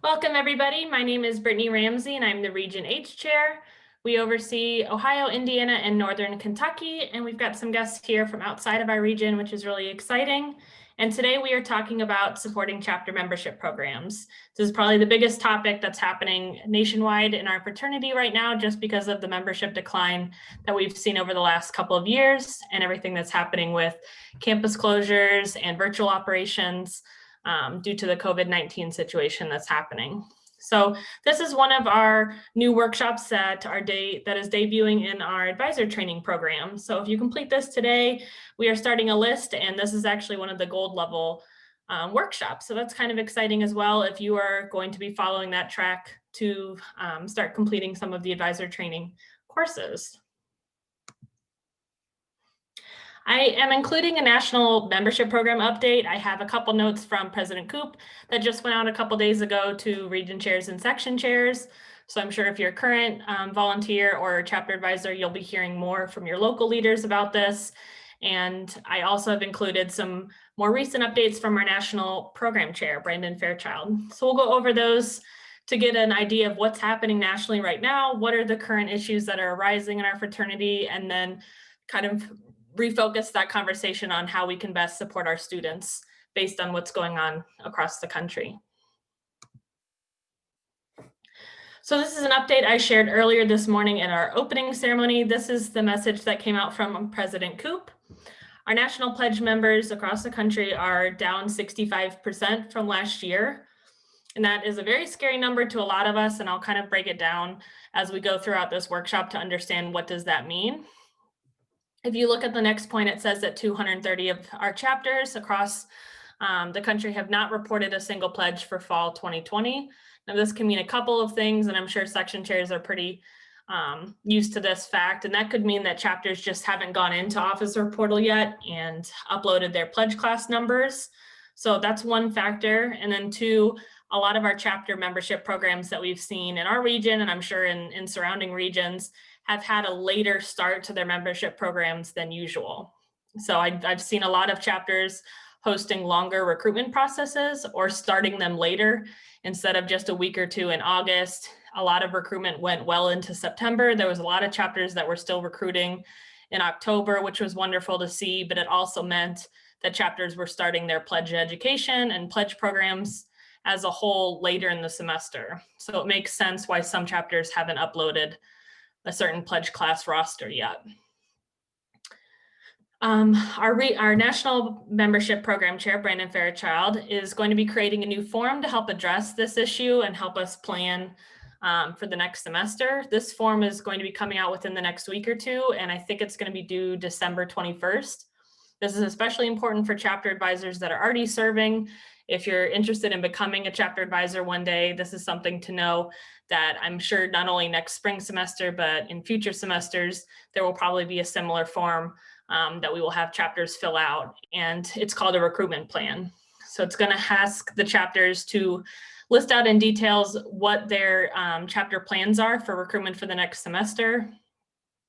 Welcome, everybody. My name is Brittany Ramsey, and I'm the Region H Chair. We oversee Ohio, Indiana, and Northern Kentucky, and we've got some guests here from outside of our region, which is really exciting. And today we are talking about supporting chapter membership programs. This is probably the biggest topic that's happening nationwide in our fraternity right now, just because of the membership decline that we've seen over the last couple of years and everything that's happening with campus closures and virtual operations. Due to the COVID-19 situation that's happening. So this is one of our new workshops that is debuting in our advisor training program. So if you complete this today, we are starting a list, and this is actually one of the gold level workshops. So that's kind of exciting as well if you are going to be following that track to start completing some of the advisor training courses. I am including a national membership program update. I have a couple notes from President Koop that just went out a couple days ago to region chairs and section chairs. So I'm sure if you're a current volunteer or chapter advisor, you'll be hearing more from your local leaders about this. And I also have included some more recent updates from our national program chair, Brandon Fairchild. So we'll go over those to get an idea of what's happening nationally right now, what are the current issues that are arising in our fraternity, and then kind of refocus that conversation on how we can best support our students based on what's going on across the country. So this is an update I shared earlier this morning in our opening ceremony. This is the message that came out from President Koop. Our national pledge members across the country are down 65% from last year. And that is a very scary number to a lot of us, and I'll kind of break it down as we go throughout this workshop to understand what does that mean. If you look at the next point, it says that 230 of our chapters across the country have not reported a single pledge for fall 2020. Now, this can mean a couple of things, and I'm sure section chairs are pretty used to this fact. And that could mean that chapters just haven't gone into Officer Portal yet and uploaded their pledge class numbers. So that's one factor. And then two, a lot of our chapter membership programs that we've seen in our region, and I'm sure in surrounding regions, have had a later start to their membership programs than usual. So I've seen a lot of chapters hosting longer recruitment processes or starting them later instead of just a week or two in August. A lot of recruitment went well into September. There was a lot of chapters that were still recruiting in October, which was wonderful to see, but it also meant that chapters were starting their pledge education and pledge programs as a whole later in the semester. So it makes sense why some chapters haven't uploaded a certain pledge class roster yet. Our national membership program chair, Brandon Fairchild, is going to be creating a new form to help address this issue and help us plan for the next semester. This form is going to be coming out within the next week or two, and I think it's going to be due December 21st. This is especially important for chapter advisors that are already serving. If you're interested in becoming a chapter advisor one day, this is something to know that I'm sure not only next spring semester, but in future semesters, there will probably be a similar form that we will have chapters fill out, and it's called a recruitment plan. So it's going to ask the chapters to list out in details what their chapter plans are for recruitment for the next semester.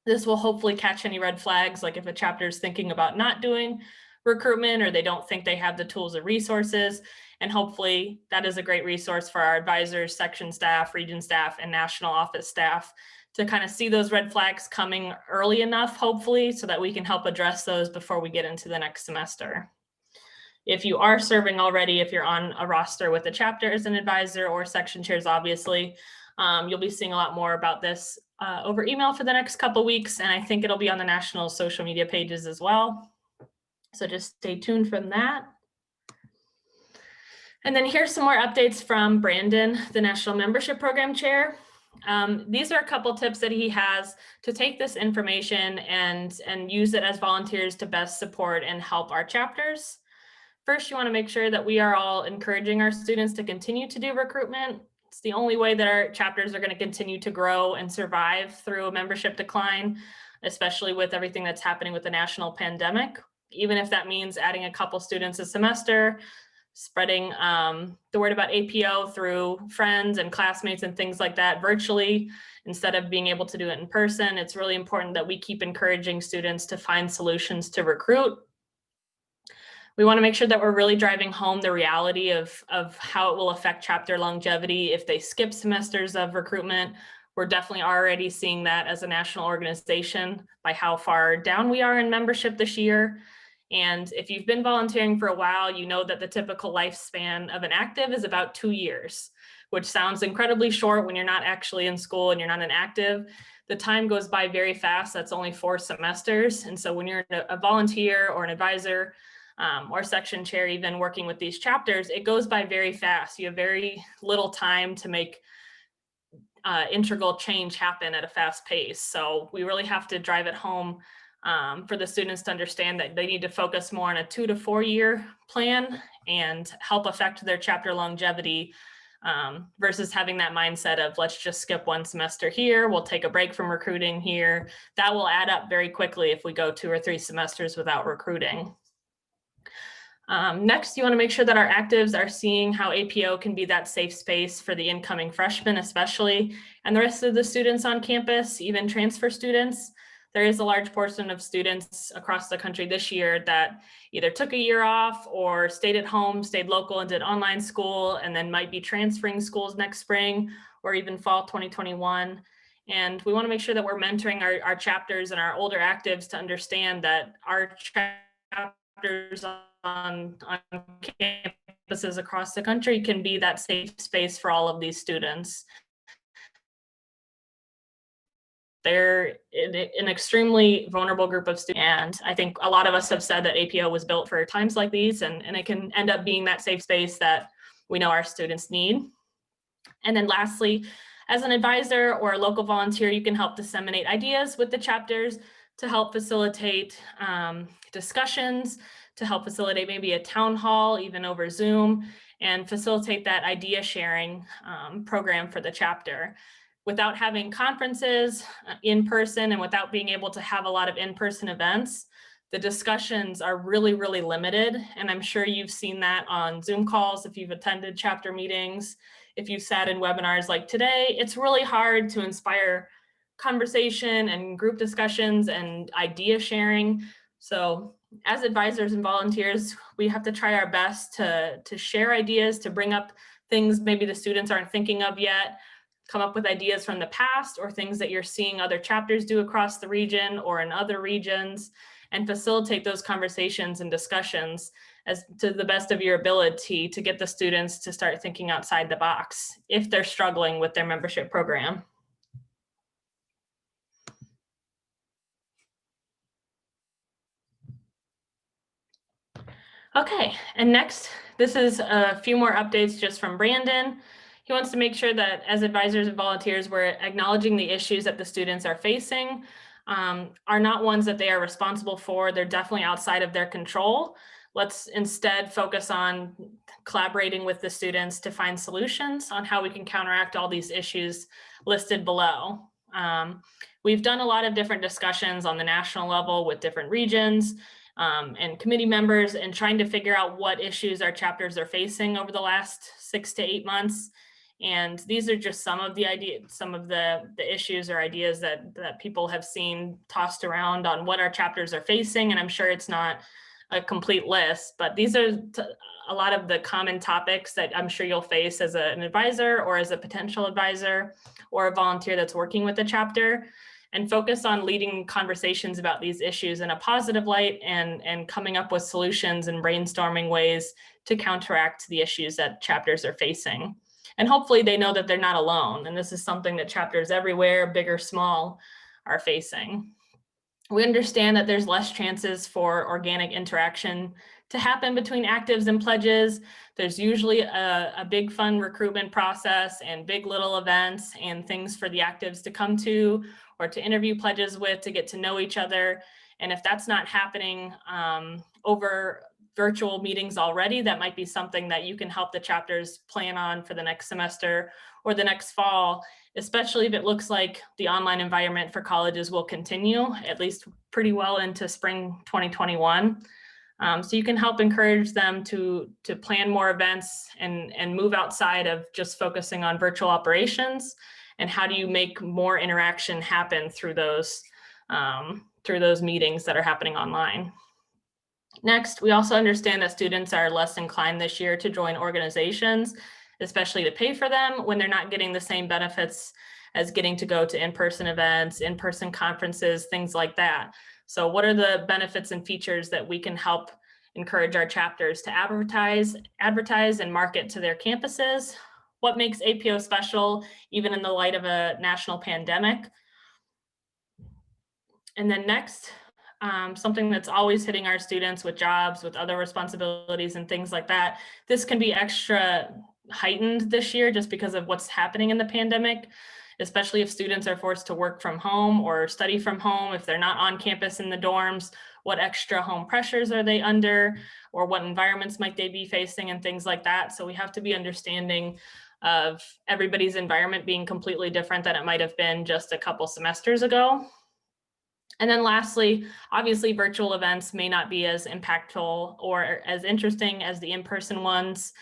This will hopefully catch any red flags, like if a chapter is thinking about not doing recruitment or they don't think they have the tools or resources. And hopefully that is a great resource for our advisors, section staff, region staff, and national office staff to kind of see those red flags coming early enough, hopefully, so that we can help address those before we get into the next semester. If you are serving already, if you're on a roster with a chapter as an advisor or section chairs, obviously, you'll be seeing a lot more about this over email for the next couple of weeks, and I think it'll be on the national social media pages as well. So just stay tuned from that. And then here's some more updates from Brandon, the National Membership Program Chair. These are a couple tips that he has to take this information and use it as volunteers to best support and help our chapters. First, you want to make sure that we are all encouraging our students to continue to do recruitment. It's the only way that our chapters are going to continue to grow and survive through a membership decline, especially with everything that's happening with the national pandemic. Even if that means adding a couple students a semester, spreading the word about APO through friends and classmates and things like that virtually instead of being able to do it in person. It's really important that we keep encouraging students to find solutions to recruit. We want to make sure that we're really driving home the reality of how it will affect chapter longevity if they skip semesters of recruitment. We're definitely already seeing that as a national organization by how far down we are in membership this year. And if you've been volunteering for a while, you know that the typical lifespan of an active is about 2 years, which sounds incredibly short when you're not actually in school and you're not an active. The time goes by very fast. That's only 4 semesters. And so when you're a volunteer or an advisor, or section chair, even working with these chapters, it goes by very fast. You have very little time to make integral change happen at a fast pace. So we really have to drive it home for the students to understand that they need to focus more on a 2 to 4 year plan and help affect their chapter longevity versus having that mindset of let's just skip 1 semester here, we'll take a break from recruiting here. That will add up very quickly if we go 2 or 3 semesters without recruiting. Next, you want to make sure that our actives are seeing how APO can be that safe space for the incoming freshmen, especially, and the rest of the students on campus, even transfer students. There is a large portion of students across the country this year that either took a year off or stayed at home, stayed local and did online school, and then might be transferring schools next spring or even fall 2021. And we want to make sure that we're mentoring our chapters and our older actives to understand that our chapters on campuses across the country can be that safe space for all of these students. They're an extremely vulnerable group of students, and I think a lot of us have said that APO was built for times like these, and it can end up being that safe space that we know our students need. And then lastly, as an advisor or a local volunteer, you can help disseminate ideas with the chapters to help facilitate discussions, to help facilitate maybe a town hall, even over Zoom, and facilitate that idea sharing program for the chapter. Without having conferences in person and without being able to have a lot of in-person events, the discussions are really, really limited. And I'm sure you've seen that on Zoom calls if you've attended chapter meetings, if you've sat in webinars like today. It's really hard to inspire conversation and group discussions and idea sharing. So as advisors and volunteers, we have to try our best to share ideas, to bring up things maybe the students aren't thinking of yet, come up with ideas from the past or things that you're seeing other chapters do across the region or in other regions, and facilitate those conversations and discussions as to the best of your ability to get the students to start thinking outside the box if they're struggling with their membership program. Okay, and next, this is a few more updates just from Brandon. He wants to make sure that as advisors and volunteers, we're acknowledging the issues that the students are facing are not ones that they are responsible for. They're definitely outside of their control. Let's instead focus on collaborating with the students to find solutions on how we can counteract all these issues listed below. We've done a lot of different discussions on the national level with different regions and committee members, and trying to figure out what issues our chapters are facing over the last 6 to 8 months. And these are just some of the ideas, some of the issues or ideas that people have seen tossed around on what our chapters are facing. And I'm sure it's not a complete list, but these are a lot of the common topics that I'm sure you'll face as an advisor or as a potential advisor or a volunteer that's working with the chapter, and focus on leading conversations about these issues in a positive light and coming up with solutions and brainstorming ways to counteract the issues that chapters are facing. And hopefully they know that they're not alone. And this is something that chapters everywhere, big or small, are facing. We understand that there's less chances for organic interaction to happen between actives and pledges. There's usually a big fun recruitment process and big little events and things for the actives to come to or to interview pledges with, to get to know each other. And if that's not happening over virtual meetings already, that might be something that you can help the chapters plan on for the next semester or the next fall, especially if it looks like the online environment for colleges will continue at least pretty well into spring 2021. So you can help encourage them to plan more events and move outside of just focusing on virtual operations, and how do you make more interaction happen through those meetings that are happening online. Next, we also understand that students are less inclined this year to join organizations, especially to pay for them when they're not getting the same benefits as getting to go to in-person events, in-person conferences, things like that. So what are the benefits and features that we can help encourage our chapters to advertise and market to their campuses? What makes APO special, even in the light of a national pandemic? And then next, something that's always hitting our students with jobs, with other responsibilities and things like that. This can be extra heightened this year just because of what's happening in the pandemic, especially if students are forced to work from home or study from home, if they're not on campus in the dorms, what extra home pressures are they under, or what environments might they be facing and things like that. So we have to be understanding of everybody's environment being completely different than it might have been just a couple semesters ago. And then lastly, obviously virtual events may not be as impactful or as interesting as the in-person ones.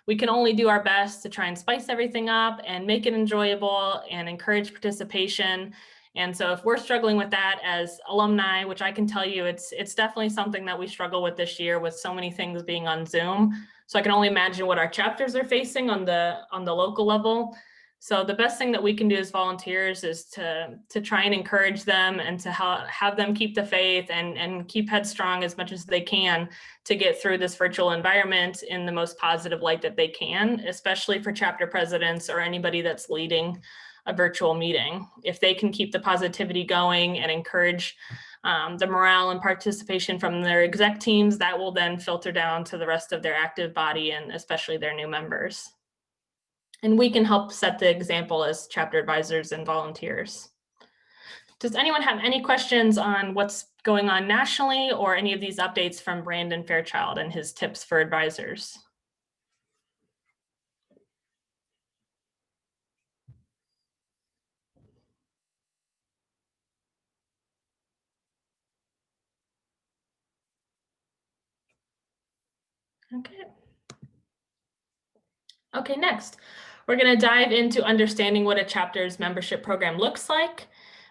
We can only do our best to try and spice everything up and make it enjoyable and encourage participation. And so if we're struggling with that as alumni, which I can tell you, it's definitely something that we struggle with this year with so many things being on Zoom. So I can only imagine what our chapters are facing on the local level. So the best thing that we can do as volunteers is to try and encourage them and to have them keep the faith and keep headstrong as much as they can to get through this virtual environment in the most positive light that they can, especially for chapter presidents or anybody that's leading a virtual meeting. If they can keep the positivity going and encourage the morale and participation from their exec teams, that will then filter down to the rest of their active body and especially their new members. And we can help set the example as chapter advisors and volunteers. Does anyone have any questions on what's going on nationally or any of these updates from Brandon Fairchild and his tips for advisors? Okay. Okay, next, we're going to dive into understanding what a chapter's membership program looks like.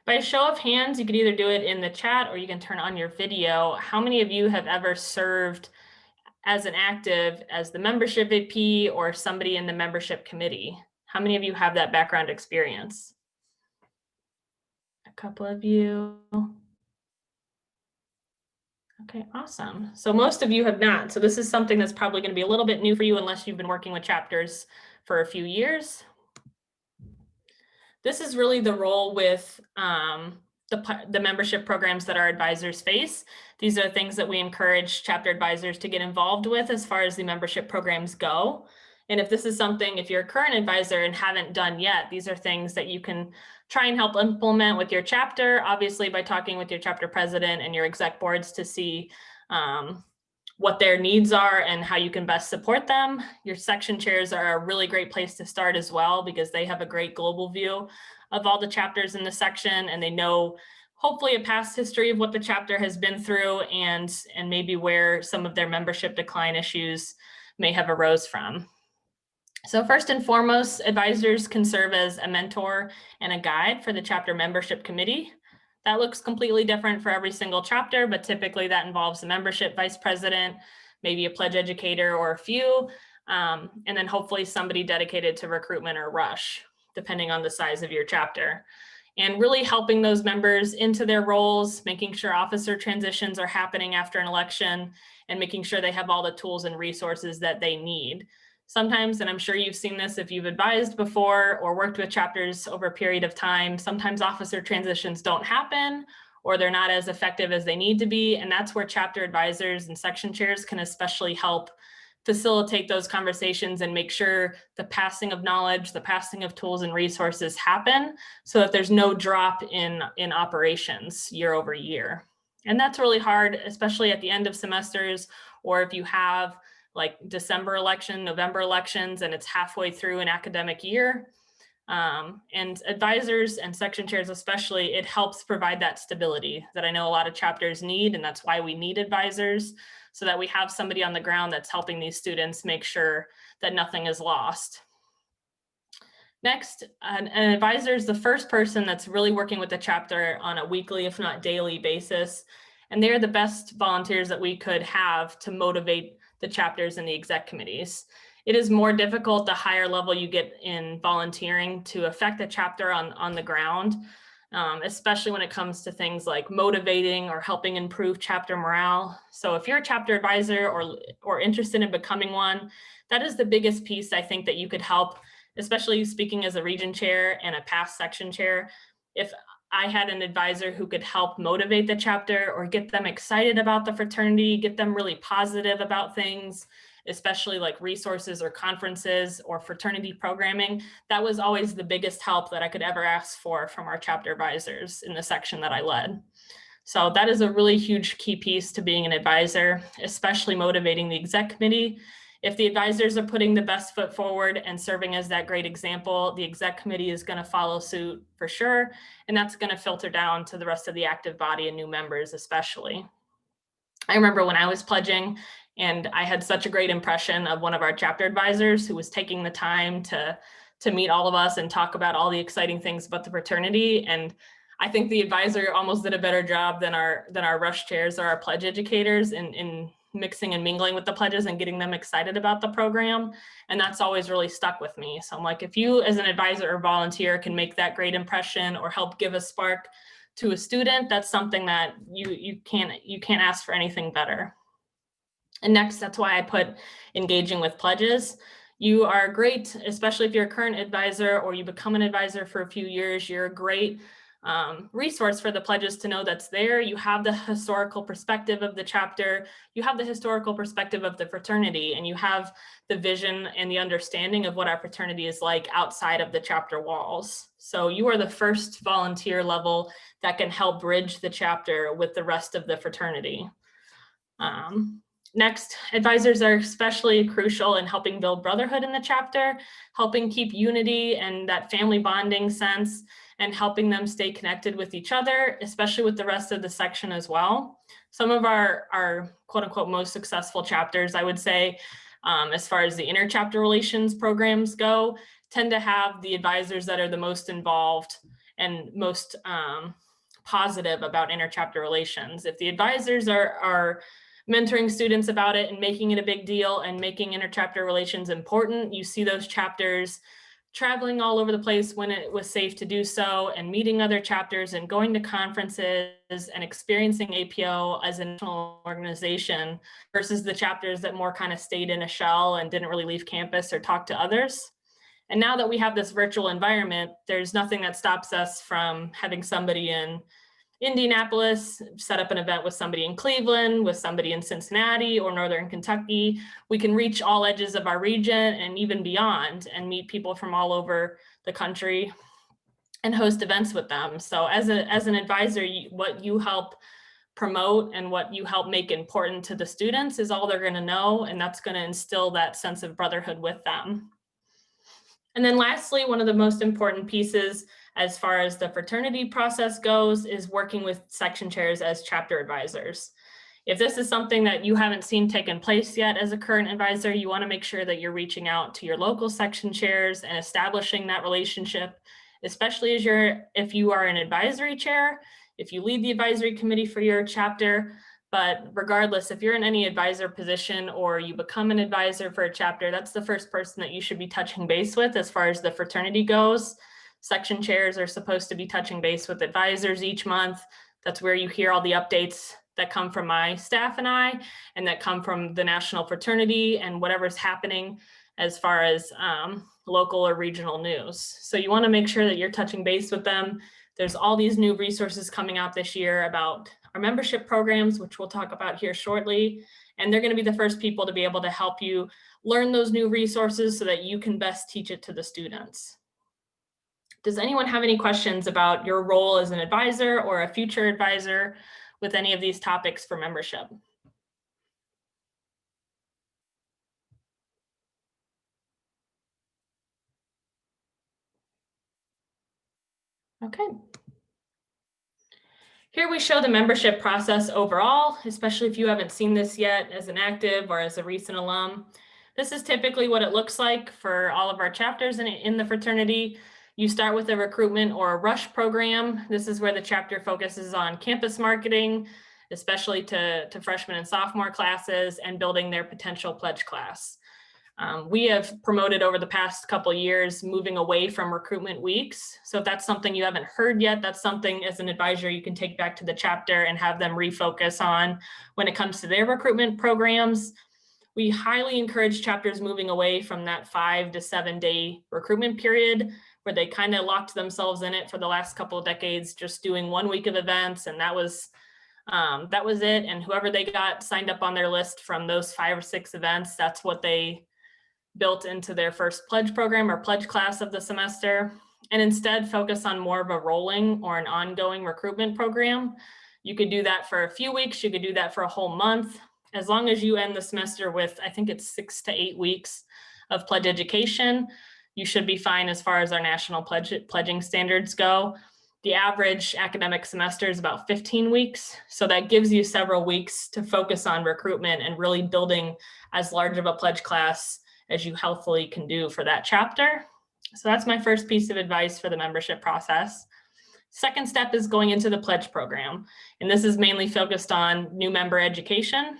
By a show of hands, you can either do it in the chat or you can turn on your video. How many of you have ever served as an active as the membership VP or somebody in the membership committee? How many of you have that background experience? A couple of you. Okay, awesome. So most of you have not. So this is something that's probably going to be a little bit new for you unless you've been working with chapters for a few years. This is really the role with the membership programs that our advisors face. These are things that we encourage chapter advisors to get involved with as far as the membership programs go. And if this is something, if you're a current advisor and haven't done yet, these are things that you can try and help implement with your chapter, obviously by talking with your chapter president and your exec boards to see what their needs are and how you can best support them. Your section chairs are a really great place to start as well because they have a great global view of all the chapters in the section and they know hopefully a past history of what the chapter has been through and maybe where some of their membership decline issues may have arose from. So first and foremost, advisors can serve as a mentor and a guide for the chapter membership committee. That looks completely different for every single chapter, but typically that involves a membership vice president, maybe a pledge educator or a few, and then hopefully somebody dedicated to recruitment or rush, depending on the size of your chapter. And really helping those members into their roles, making sure officer transitions are happening after an election, and making sure they have all the tools and resources that they need. Sometimes, and I'm sure you've seen this if you've advised before or worked with chapters over a period of time, sometimes officer transitions don't happen or they're not as effective as they need to be. And that's where chapter advisors and section chairs can especially help facilitate those conversations and make sure the passing of knowledge, the passing of tools and resources happen so that there's no drop in operations year over year. And that's really hard, especially at the end of semesters or if you have like December election, November elections, and it's halfway through an academic year. And advisors and section chairs especially, it helps provide that stability that I know a lot of chapters need, and that's why we need advisors, so that we have somebody on the ground that's helping these students make sure that nothing is lost. Next, an advisor is the first person that's really working with the chapter on a weekly, if not daily basis. and they're the best volunteers that we could have to motivate the chapters and the exec committees. It is more difficult the higher level you get in volunteering to affect a chapter on the ground, especially when it comes to things like motivating or helping improve chapter morale. So if you're a chapter advisor or interested in becoming one, that is the biggest piece I think that you could help, especially speaking as a region chair and a past section chair. If I had an advisor who could help motivate the chapter or get them excited about the fraternity, get them really positive about things, especially like resources or conferences or fraternity programming, that was always the biggest help that I could ever ask for from our chapter advisors in the section that I led. So that is a really huge key piece to being an advisor, especially motivating the exec committee. If the advisors are putting the best foot forward and serving as that great example, the exec committee is going to follow suit for sure. And that's going to filter down to the rest of the active body and new members, especially. I remember when I was pledging and I had such a great impression of one of our chapter advisors who was taking the time to meet all of us and talk about all the exciting things about the fraternity. And I think the advisor almost did a better job than our rush chairs or our pledge educators in mixing and mingling with the pledges and getting them excited about the program. And that's always really stuck with me. So I'm like, if you as an advisor or volunteer can make that great impression or help give a spark to a student, that's something that you can't ask for anything better. And next, that's why I put engaging with pledges. You are great, especially if you're a current advisor or you become an advisor for a few years, you're a great resource for the pledges to know that's there. You have the historical perspective of the chapter, you have the historical perspective of the fraternity, and you have the vision and the understanding of what our fraternity is like outside of the chapter walls. So you are the first volunteer level that can help bridge the chapter with the rest of the fraternity. Next, advisors are especially crucial in helping build brotherhood in the chapter, helping keep unity and that family bonding sense, and helping them stay connected with each other, especially with the rest of the section as well. Some of our quote unquote most successful chapters, I would say, as far as the inter-chapter relations programs go, tend to have the advisors that are the most involved and most positive about inter-chapter relations. If the advisors are mentoring students about it and making it a big deal and making inter-chapter relations important, you see those chapters traveling all over the place when it was safe to do so, and meeting other chapters and going to conferences and experiencing APO as a national organization versus the chapters that more kind of stayed in a shell and didn't really leave campus or talk to others. And now that we have this virtual environment, there's nothing that stops us from having somebody in Indianapolis set up an event with somebody in Cleveland, with somebody in Cincinnati or Northern Kentucky. We can reach all edges of our region and even beyond and meet people from all over the country and host events with them. So as an advisor, what you help promote and what you help make important to the students is all they're going to know, and that's going to instill that sense of brotherhood with them. And then lastly, one of the most important pieces as far as the fraternity process goes is working with section chairs as chapter advisors. If this is something that you haven't seen taken place yet as a current advisor, you want to make sure that you're reaching out to your local section chairs and establishing that relationship, especially if you are an advisory chair, if you lead the advisory committee for your chapter. But regardless, if you're in any advisor position or you become an advisor for a chapter, that's the first person that you should be touching base with as far as the fraternity goes. Section chairs are supposed to be touching base with advisors each month. That's where you hear all the updates that come from my staff and that come from the national fraternity and whatever's happening as far as local or regional news. So you want to make sure that you're touching base with them. There's all these new resources coming out this year about our membership programs, which we'll talk about here shortly. And they're going to be the first people to be able to help you learn those new resources so that you can best teach it to the students. Does anyone have any questions about your role as an advisor or a future advisor with any of these topics for membership? Okay. Here we show the membership process overall, especially if you haven't seen this yet as an active or as a recent alum. This is typically what it looks like for all of our chapters in the fraternity. You start with a recruitment or a rush program. This is where the chapter focuses on campus marketing, especially to freshman and sophomore classes and building their potential pledge class. We have promoted over the past couple of years moving away from recruitment weeks. So if that's something you haven't heard yet, that's something as an advisor you can take back to the chapter and have them refocus on when it comes to their recruitment programs. We highly encourage chapters moving away from that 5 to 7 day recruitment period where they kind of locked themselves in it for the last couple of decades, just doing 1 week of events. And that was it. And whoever they got signed up on their list from those 5 or 6 events, that's what they built into their first pledge program or pledge class of the semester, and instead focus on more of a rolling or an ongoing recruitment program. You could do that for a few weeks. You could do that for a whole month. As long as you end the semester with, I think it's 6 to 8 weeks of pledge education, you should be fine as far as our national pledging standards go. The average academic semester is about 15 weeks. So that gives you several weeks to focus on recruitment and really building as large of a pledge class as you healthily can do for that chapter. So that's my first piece of advice for the membership process. Second step is going into the pledge program. And this is mainly focused on new member education.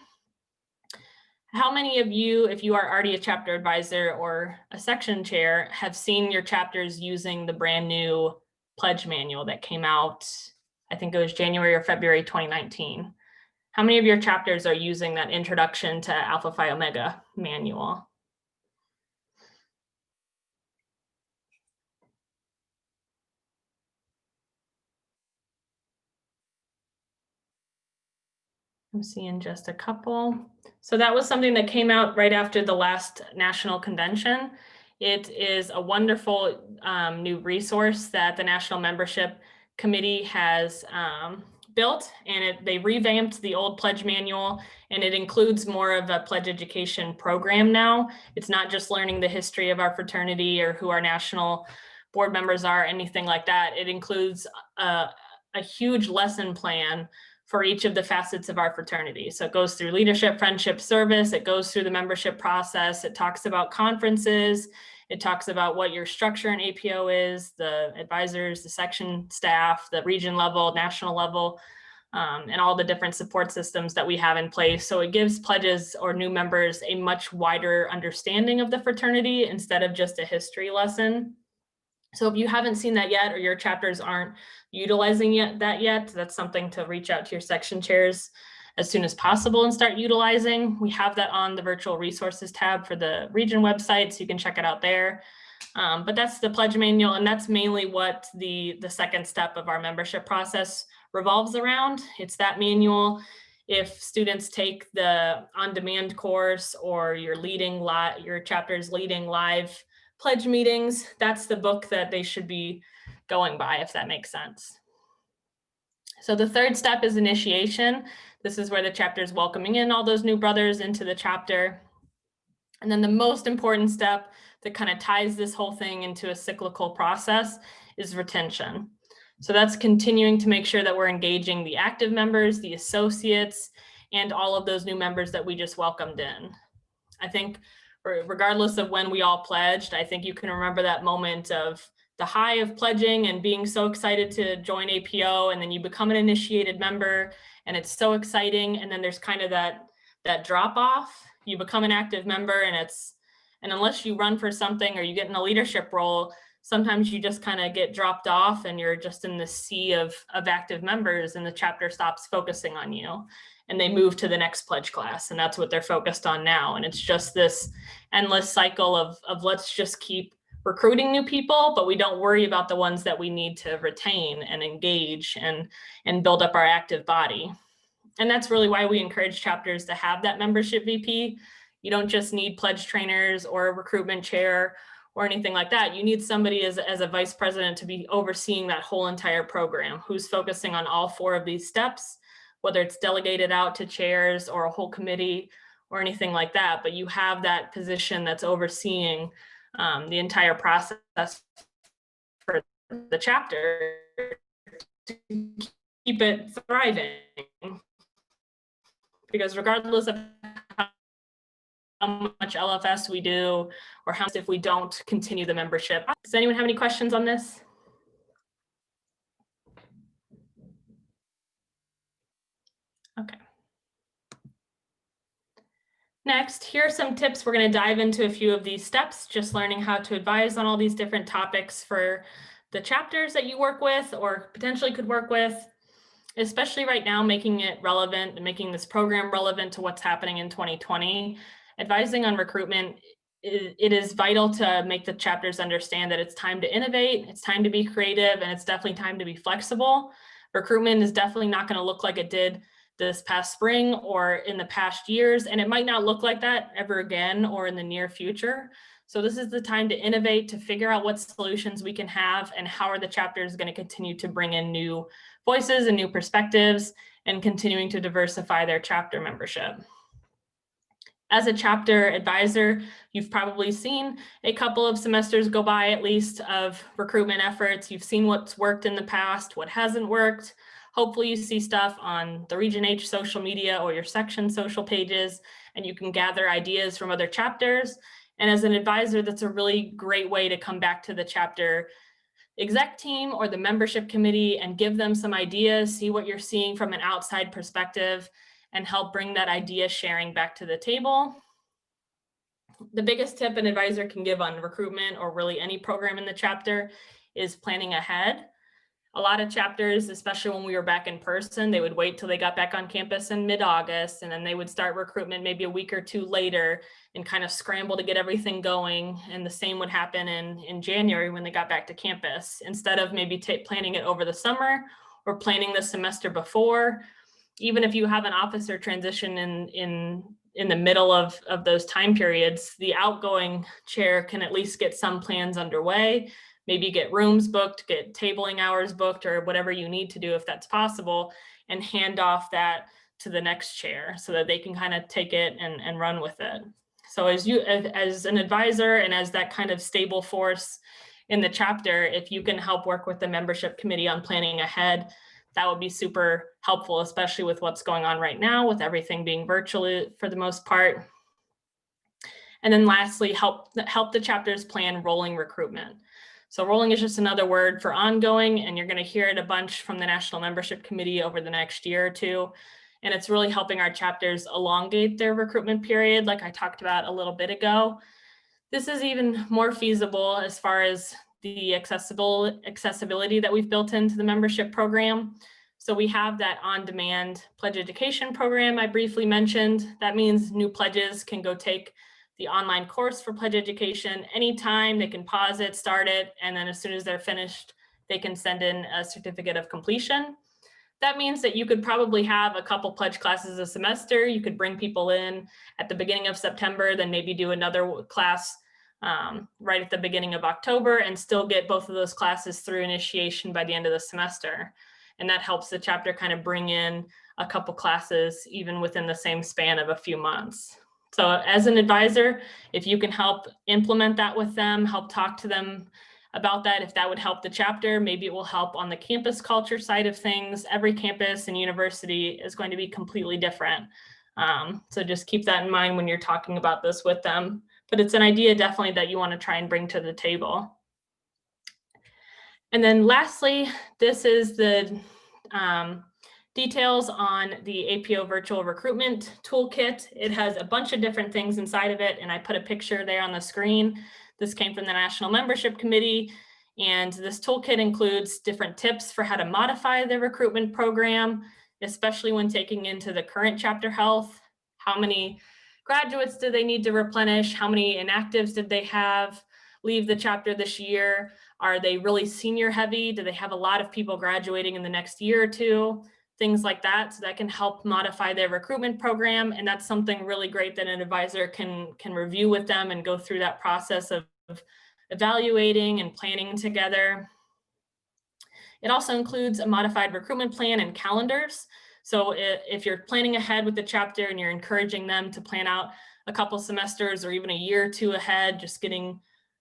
How many of you, if you are already a chapter advisor or a section chair, have seen your chapters using the brand new pledge manual that came out, I think it was January or February 2019? How many of your chapters are using that Introduction to Alpha Phi Omega manual? I'm seeing just a couple. So that was something that came out right after the last national convention. It is a wonderful new resource that the National Membership Committee has built, and they revamped the old pledge manual, and it includes more of a pledge education program now. It's not just learning the history of our fraternity or who our national board members are, anything like that. It includes a huge lesson plan for each of the facets of our fraternity. So it goes through leadership, friendship, service. It goes through the membership process. It talks about conferences. It talks about what your structure in APO is, the advisors, the section staff, the region level, national level, and all the different support systems that we have in place. So it gives pledges or new members a much wider understanding of the fraternity instead of just a history lesson. So if you haven't seen that yet, or your chapters aren't utilizing that yet, that's something to reach out to your section chairs as soon as possible and start utilizing. We have that on the virtual resources tab for the region website, so you can check it out there. But that's the pledge manual, and that's mainly what the second step of our membership process revolves around. It's that manual. If students take the on-demand course or your chapter's leading live pledge meetings, that's the book that they should be going by, if that makes sense. So the third step is initiation. This is where the chapter is welcoming in all those new brothers into the chapter. And then the most important step that kind of ties this whole thing into a cyclical process is retention. So that's continuing to make sure that we're engaging the active members, the associates, and all of those new members that we just welcomed in. I think regardless of when we all pledged, I think you can remember that moment of the high of pledging and being so excited to join APO, and then you become an initiated member and it's so exciting. And then there's kind of that drop off. You become an active member and unless you run for something or you get in a leadership role, sometimes you just kind of get dropped off and you're just in the sea of active members, and the chapter stops focusing on you. And they move to the next pledge class, and that's what they're focused on now. And it's just this endless cycle of let's just keep recruiting new people, but we don't worry about the ones that we need to retain and engage and build up our active body. And that's really why we encourage chapters to have that membership VP. You don't just need pledge trainers or a recruitment chair or anything like that. You need somebody as a vice president to be overseeing that whole entire program, who's focusing on all 4 of these steps, whether it's delegated out to chairs or a whole committee or anything like that. But you have that position that's overseeing the entire process for the chapter to keep it thriving. Because regardless of how much LFS we do or how much if we don't continue the membership. Does anyone have any questions on this? Okay. Next, here are some tips. We're going to dive into a few of these steps, just learning how to advise on all these different topics for the chapters that you work with or potentially could work with, especially right now, making it relevant and making this program relevant to what's happening in 2020. Advising on recruitment, it is vital to make the chapters understand that it's time to innovate, it's time to be creative, and it's definitely time to be flexible. Recruitment is definitely not going to look like it did this past spring or in the past years, and it might not look like that ever again or in the near future. So this is the time to innovate, to figure out what solutions we can have and how are the chapters going to continue to bring in new voices and new perspectives and continuing to diversify their chapter membership. As a chapter advisor, you've probably seen a couple of semesters go by at least of recruitment efforts. You've seen what's worked in the past, what hasn't worked. Hopefully you see stuff on the Region H social media or your section social pages, and you can gather ideas from other chapters. And as an advisor, that's a really great way to come back to the chapter exec team or the membership committee and give them some ideas, see what you're seeing from an outside perspective, and help bring that idea sharing back to the table. The biggest tip an advisor can give on recruitment or really any program in the chapter is planning ahead. A lot of chapters, especially when we were back in person, they would wait till they got back on campus in mid-August, and then they would start recruitment maybe a week or two later and kind of scramble to get everything going. And the same would happen in January when they got back to campus. Instead of maybe planning it over the summer or planning the semester before, even if you have an officer transition in the middle of those time periods, the outgoing chair can at least get some plans underway. Maybe get rooms booked, get tabling hours booked, or whatever you need to do if that's possible, and hand off that to the next chair so that they can kind of take it and run with it. So as an advisor and as that kind of stable force in the chapter, if you can help work with the membership committee on planning ahead, that would be super helpful, especially with what's going on right now, with everything being virtual for the most part. And then lastly, help the chapters plan rolling recruitment. So rolling is just another word for ongoing, and you're going to hear it a bunch from the National Membership Committee over the next year or two. And it's really helping our chapters elongate their recruitment period, like I talked about a little bit ago. This is even more feasible as far as the accessibility that we've built into the membership program. So we have that on-demand pledge education program I briefly mentioned. That means new pledges can go take the online course for pledge education anytime. They can pause it, start it, and then as soon as they're finished, they can send in a certificate of completion. That means that you could probably have a couple pledge classes a semester. You could bring people in at the beginning of September, then maybe do another class right at the beginning of October, and still get both of those classes through initiation by the end of the semester. And that helps the chapter kind of bring in a couple classes even within the same span of a few months. So as an advisor, if you can help implement that with them, help talk to them about that, if that would help the chapter, maybe it will help on the campus culture side of things. Every campus and university is going to be completely different. So just keep that in mind when you're talking about this with them. But it's an idea definitely that you want to try and bring to the table. And then lastly, this is the details on the APO virtual recruitment toolkit. It has a bunch of different things inside of it, and I put a picture there on the screen. This came from the National Membership Committee, and this toolkit includes different tips for how to modify the recruitment program, especially when taking into the current chapter health. How many graduates do they need to replenish? How many inactives did they have leave the chapter this year? Are they really senior heavy? Do they have a lot of people graduating in the next year or two? Things like that. So that can help modify their recruitment program. And that's something really great that an advisor can review with them and go through that process of evaluating and planning together. It also includes a modified recruitment plan and calendars. So if you're planning ahead with the chapter and you're encouraging them to plan out a couple semesters or even a year or two ahead, just getting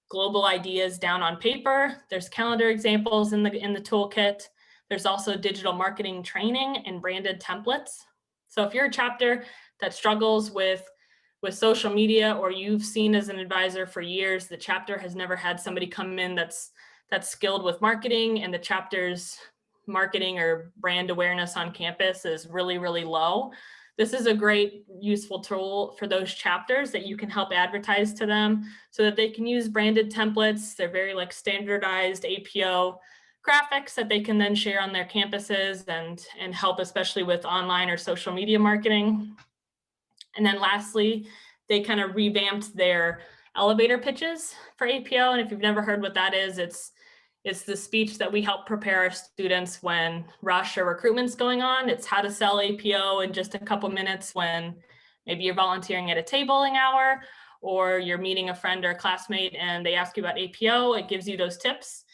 global ideas down on paper, there's calendar examples in the toolkit. There's also digital marketing training and branded templates. So if you're a chapter that struggles with social media, or you've seen as an advisor for years, the chapter has never had somebody come in that's skilled with marketing, and the chapter's marketing or brand awareness on campus is really, really low, This is a great useful tool for those chapters that you can help advertise to them so that they can use branded templates. They're very like standardized APO graphics that they can then share on their campuses and help especially with online or social media marketing. And then lastly, they kind of revamped their elevator pitches for APO. And if you've never heard what that is, it's the speech that we help prepare our students when rush or recruitment's going on. It's how to sell APO in just a couple minutes when maybe you're volunteering at a tabling hour or you're meeting a friend or a classmate and they ask you about APO. It gives you those tips.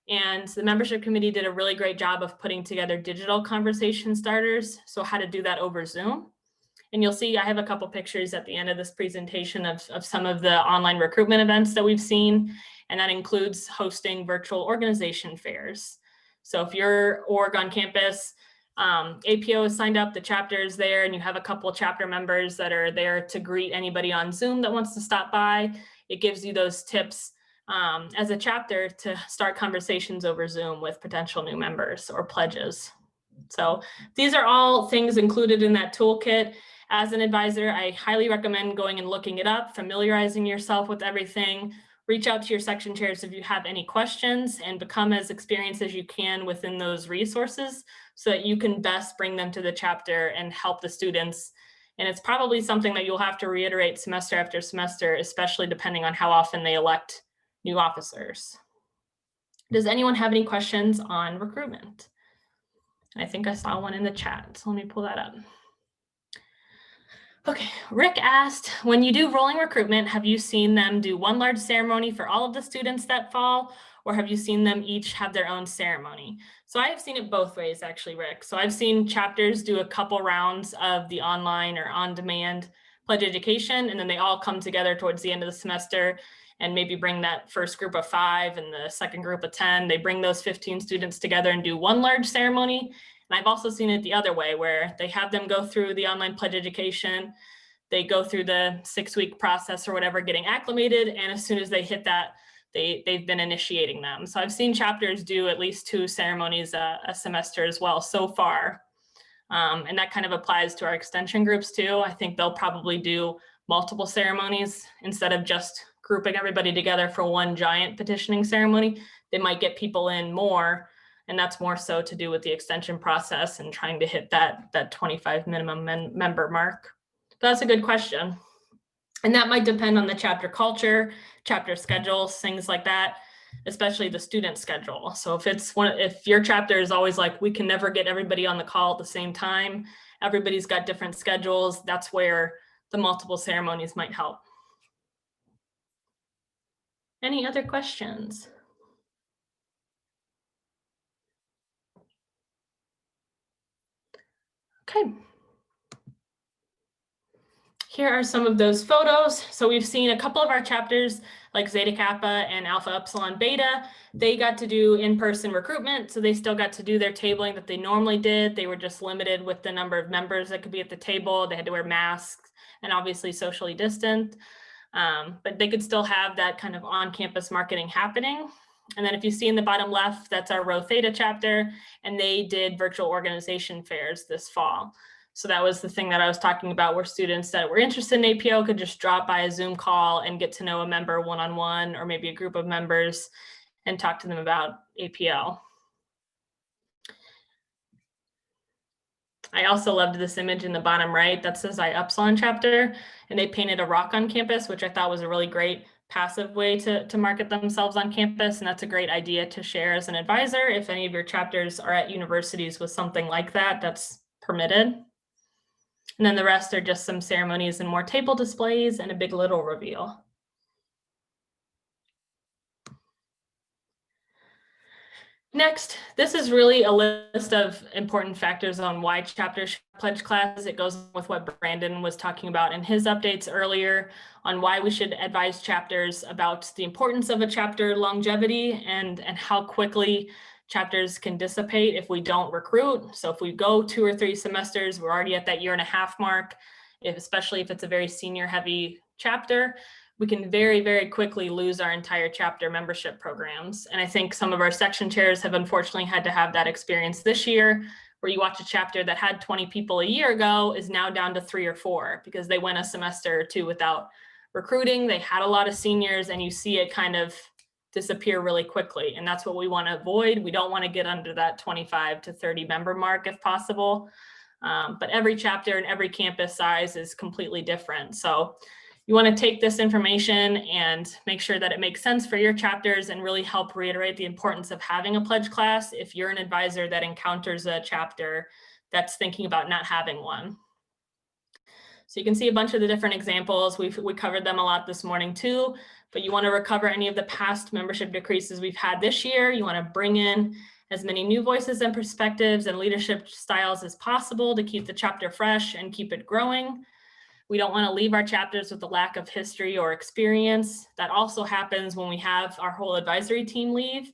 And the membership committee did a really great job of putting together digital conversation starters. So how to do that over Zoom. And you'll see I have a couple pictures at the end of this presentation of some of the online recruitment events that we've seen. And that includes hosting virtual organization fairs. So if you're org on campus, APO is signed up, the chapter is there, and you have a couple of chapter members that are there to greet anybody on Zoom that wants to stop by. It gives you those tips as a chapter to start conversations over Zoom with potential new members or pledges. So these are all things included in that toolkit. As an advisor, I highly recommend going and looking it up, familiarizing yourself with everything. Reach out to your section chairs if you have any questions and become as experienced as you can within those resources so that you can best bring them to the chapter and help the students. And it's probably something that you'll have to reiterate semester after semester, especially depending on how often they elect new officers. Does anyone have any questions on recruitment? I think I saw one in the chat, so let me pull that up. Okay, Rick asked, when you do rolling recruitment, have you seen them do one large ceremony for all of the students that fall, or have you seen them each have their own ceremony? So I have seen it both ways, actually, Rick. So I've seen chapters do a couple rounds of the online or on-demand pledge education, and then they all come together towards the end of the semester and maybe bring that first group of 5 and the second group of 10. They bring those 15 students together and do one large ceremony. And I've also seen it the other way where they have them go through the online pledge education, they go through the 6-week process or whatever, getting acclimated. And as soon as they hit that, they've been initiating them. So I've seen chapters do at least 2 ceremonies a semester as well so far. And that kind of applies to our extension groups too. I think they'll probably do multiple ceremonies instead of just grouping everybody together for one giant petitioning ceremony. They might get people in more. And that's more so to do with the extension process and trying to hit that 25 minimum member mark. But that's a good question. And that might depend on the chapter culture, chapter schedules, things like that, especially the student schedule. So if your chapter is always like, we can never get everybody on the call at the same time, everybody's got different schedules, that's where the multiple ceremonies might help. Any other questions? Okay. Here are some of those photos. So we've seen a couple of our chapters like Zeta Kappa and Alpha Epsilon Beta. They got to do in-person recruitment. So they still got to do their tabling that they normally did. They were just limited with the number of members that could be at the table. They had to wear masks and obviously socially distant. But they could still have that kind of on-campus marketing happening. And then if you see in the bottom left, that's our Rho Theta chapter, and they did virtual organization fairs this fall. So that was the thing that I was talking about where students that were interested in APO could just drop by a Zoom call and get to know a member one-on-one or maybe a group of members and talk to them about APO. I also loved this image in the bottom right that says I Epsilon chapter, and they painted a rock on campus, which I thought was a really great passive way to market themselves on campus. And that's a great idea to share as an advisor. If any of your chapters are at universities with something like that, that's permitted. And then the rest are just some ceremonies and more table displays and a big little reveal. Next, this is really a list of important factors on why chapters pledge classes. It goes with what Brandon was talking about in his updates earlier on why we should advise chapters about the importance of a chapter longevity and how quickly chapters can dissipate if we don't recruit. So if we go 2 or 3 semesters, we're already at that 1.5 year mark, especially if it's a very senior heavy chapter, we can very, very quickly lose our entire chapter membership programs. And I think some of our section chairs have unfortunately had to have that experience this year where you watch a chapter that had 20 people a year ago is now down to 3 or 4 because they went a semester or 2 without recruiting. They had a lot of seniors, and you see it kind of disappear really quickly. And that's what we want to avoid. We don't want to get under that 25 to 30 member mark if possible. But every chapter and every campus size is completely different. So you want to take this information and make sure that it makes sense for your chapters and really help reiterate the importance of having a pledge class if you're an advisor that encounters a chapter that's thinking about not having one. So you can see a bunch of the different examples. We covered them a lot this morning too, but you want to recover any of the past membership decreases we've had this year. You want to bring in as many new voices and perspectives and leadership styles as possible to keep the chapter fresh and keep it growing. We don't want to leave our chapters with a lack of history or experience. That also happens when we have our whole advisory team leave.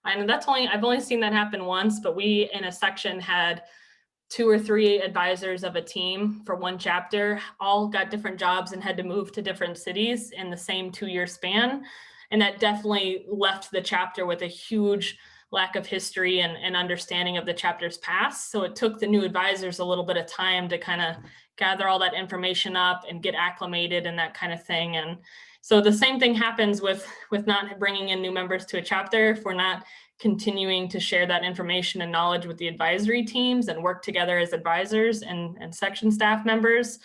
And I've only seen that happen once, but we in a section had 2 or 3 advisors of a team for one chapter, all got different jobs and had to move to different cities in the same 2-year span. And that definitely left the chapter with a huge lack of history and understanding of the chapter's past. So it took the new advisors a little bit of time to kind of gather all that information up and get acclimated and that kind of thing. And so the same thing happens with not bringing in new members to a chapter. If we're not continuing to share that information and knowledge with the advisory teams and work together as advisors and section staff members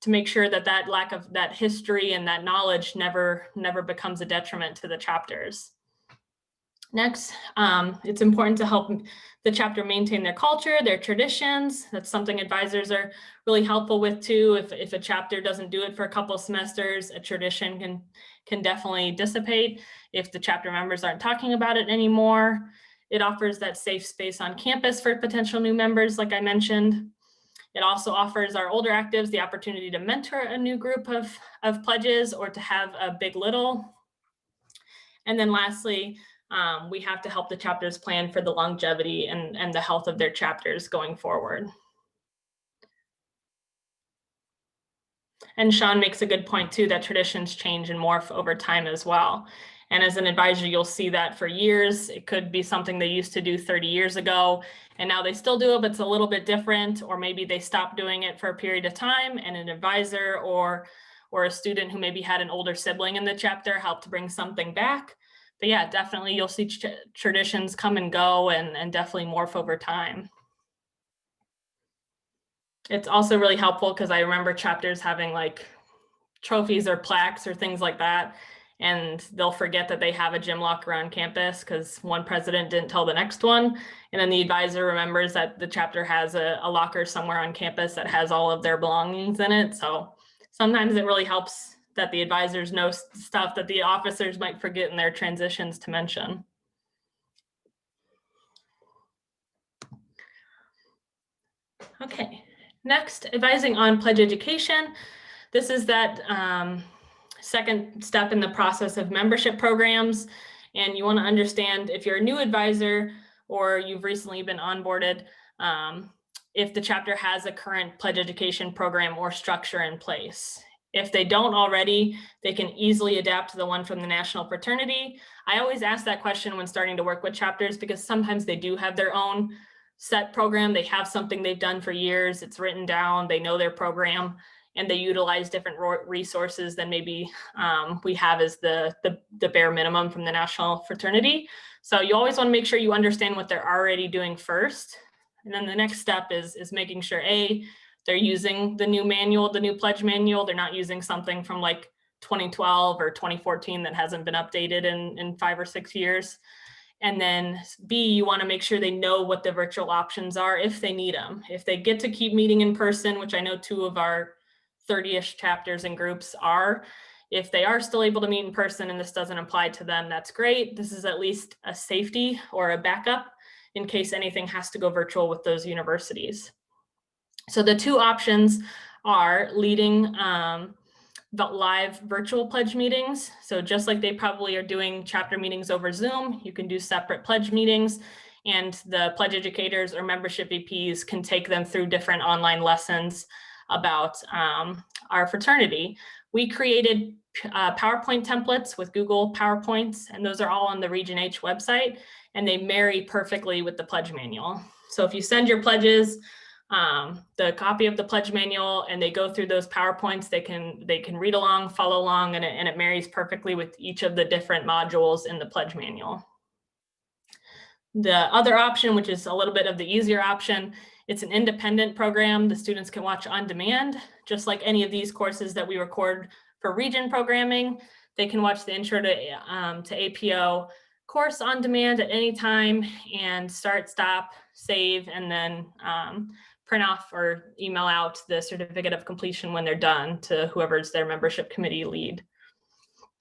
to make sure that that lack of that history and that knowledge never becomes a detriment to the chapters. Next, it's important to help the chapter maintain their culture, their traditions. That's something advisors are really helpful with too. If a chapter doesn't do it for a couple of semesters, a tradition can definitely dissipate if the chapter members aren't talking about it anymore. It offers that safe space on campus for potential new members, like I mentioned. It also offers our older actives the opportunity to mentor a new group of pledges or to have a big little. And then lastly, we have to help the chapters plan for the longevity and the health of their chapters going forward. And Sean makes a good point too, that traditions change and morph over time as well. And as an advisor, you'll see that for years. It could be something they used to do 30 years ago, and now they still do it, but it's a little bit different, or maybe they stopped doing it for a period of time, and an advisor or a student who maybe had an older sibling in the chapter helped bring something back. But yeah, definitely you'll see traditions come and go and definitely morph over time. It's also really helpful because I remember chapters having like trophies or plaques or things like that, and they'll forget that they have a gym locker on campus because one president didn't tell the next one. And then the advisor remembers that the chapter has a locker somewhere on campus that has all of their belongings in it. So sometimes it really helps that the advisors know stuff that the officers might forget in their transitions to mention. Okay, next, advising on pledge education. This is that second step in the process of membership programs. And you want to understand if you're a new advisor or you've recently been onboarded, if the chapter has a current pledge education program or structure in place. If they don't already, they can easily adapt to the one from the National Fraternity. I always ask that question when starting to work with chapters because sometimes they do have their own set program. They have something they've done for years. It's written down. They know their program, and they utilize different resources than maybe we have as the bare minimum from the National Fraternity. So you always want to make sure you understand what they're already doing first. And then the next step is making sure, they're using the new manual, the new pledge manual. They're not using something from like 2012 or 2014 that hasn't been updated in 5 or 6 years. And then B, you want to make sure they know what the virtual options are if they need them. If they get to keep meeting in person, which I know 2 of our 30-ish chapters and groups are, if they are still able to meet in person and this doesn't apply to them, that's great. This is at least a safety or a backup in case anything has to go virtual with those universities. So the 2 options are leading the live virtual pledge meetings. So just like they probably are doing chapter meetings over Zoom, you can do separate pledge meetings, and the pledge educators or membership VPs can take them through different online lessons about our fraternity. We created PowerPoint templates with Google PowerPoints, and those are all on the Region H website, and they marry perfectly with the pledge manual. So if you send your pledges the copy of the pledge manual and they go through those PowerPoints, they can read along, follow along, and it marries perfectly with each of the different modules in the pledge manual. The other option, which is a little bit of the easier option, it's an independent program. The students can watch on demand, just like any of these courses that we record for region programming. They can watch the Intro to APO course on demand at any time and start, stop, save, and then print off or email out the certificate of completion when they're done to whoever's their membership committee lead.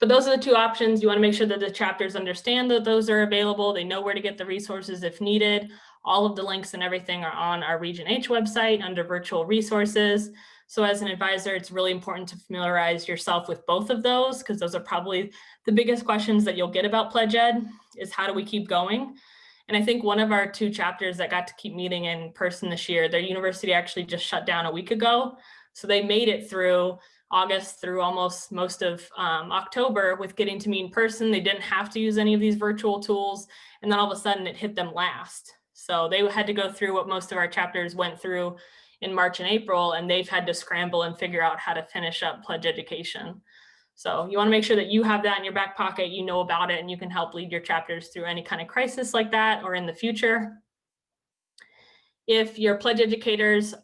But those are the two options. You want to make sure that the chapters understand that those are available. They know where to get the resources if needed. All of the links and everything are on our Region H website under virtual resources. So as an advisor, it's really important to familiarize yourself with both of those, because those are probably the biggest questions that you'll get about Pledge Ed is how do we keep going? And I think one of our two chapters that got to keep meeting in person this year, their university actually just shut down a week ago. So they made it through August through almost most of October with getting to meet in person. They didn't have to use any of these virtual tools. And then all of a sudden it hit them last. So they had to go through what most of our chapters went through in March and April, and they've had to scramble and figure out how to finish up Pledge education. So you want to make sure that you have that in your back pocket, you know about it, and you can help lead your chapters through any kind of crisis like that or in the future. If your pledge educators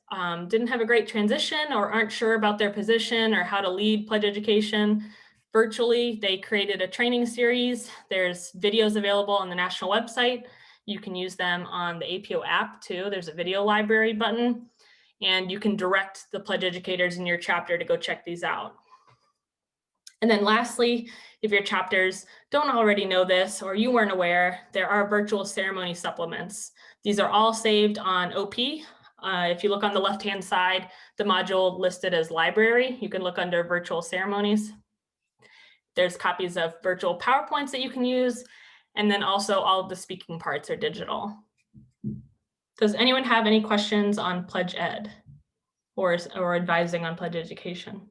didn't have a great transition or aren't sure about their position or how to lead pledge education virtually, they created a training series. There's videos available on the national website. You can use them on the APO app too. There's a video library button, and you can direct the pledge educators in your chapter to go check these out. And then lastly, if your chapters don't already know this or you weren't aware, there are virtual ceremony supplements. These are all saved on OP. If you look on the left-hand side, the module listed as library, you can look under virtual ceremonies. There's copies of virtual PowerPoints that you can use. And then also all of the speaking parts are digital. Does anyone have any questions on Pledge Ed or advising on Pledge education?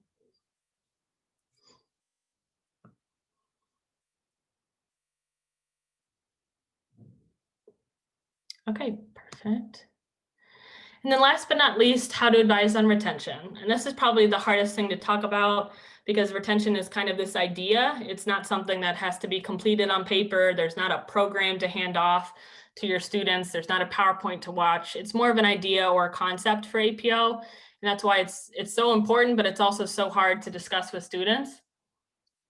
Okay, perfect. And then last but not least, how to advise on retention. And this is probably the hardest thing to talk about because retention is kind of this idea. It's not something that has to be completed on paper. There's not a program to hand off to your students. There's not a PowerPoint to watch. It's more of an idea or a concept for APO. And that's why it's so important, but it's also so hard to discuss with students.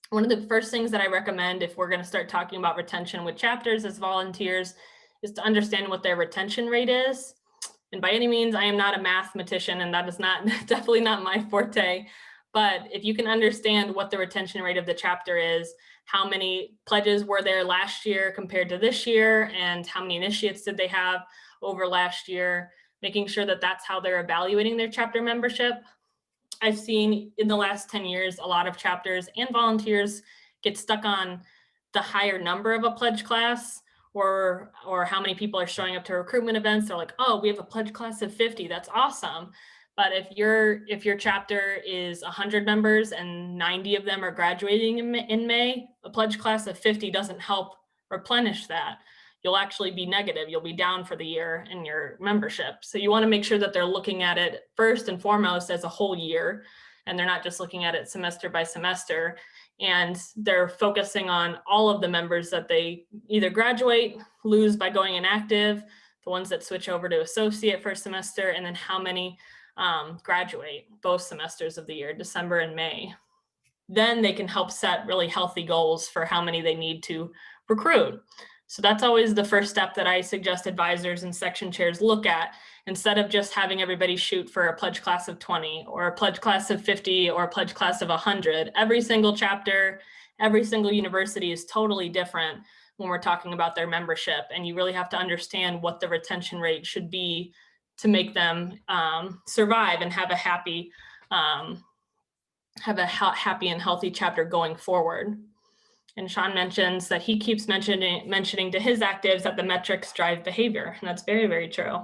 One of the first things that I recommend if we're going to start talking about retention with chapters as volunteers is to understand what their retention rate is. And by any means, I am not a mathematician, and that is not definitely not my forte. But if you can understand what the retention rate of the chapter is, how many pledges were there last year compared to this year, and how many initiates did they have over last year, making sure that that's how they're evaluating their chapter membership. I've seen in the last 10 years, a lot of chapters and volunteers get stuck on the higher number of a pledge class or how many people are showing up to recruitment events. They're like, oh, we have a pledge class of 50. That's awesome. But if your chapter is 100 members and 90 of them are graduating in May, a pledge class of 50 doesn't help replenish that. You'll actually be negative. You'll be down for the year in your membership. So you want to make sure that they're looking at it first and foremost as a whole year, and they're not just looking at it semester by semester. And they're focusing on all of the members that they either graduate, lose by going inactive, the ones that switch over to associate first semester, and then how many graduate both semesters of the year, December and May. Then they can help set really healthy goals for how many they need to recruit. So that's always the first step that I suggest advisors and section chairs look at, instead of just having everybody shoot for a pledge class of 20 or a pledge class of 50 or a pledge class of 100. Every single chapter, every single university is totally different when we're talking about their membership. And you really have to understand what the retention rate should be to make them survive and have a happy and healthy chapter going forward. And Sean mentions that he keeps mentioning to his actives that the metrics drive behavior. And that's very, very true.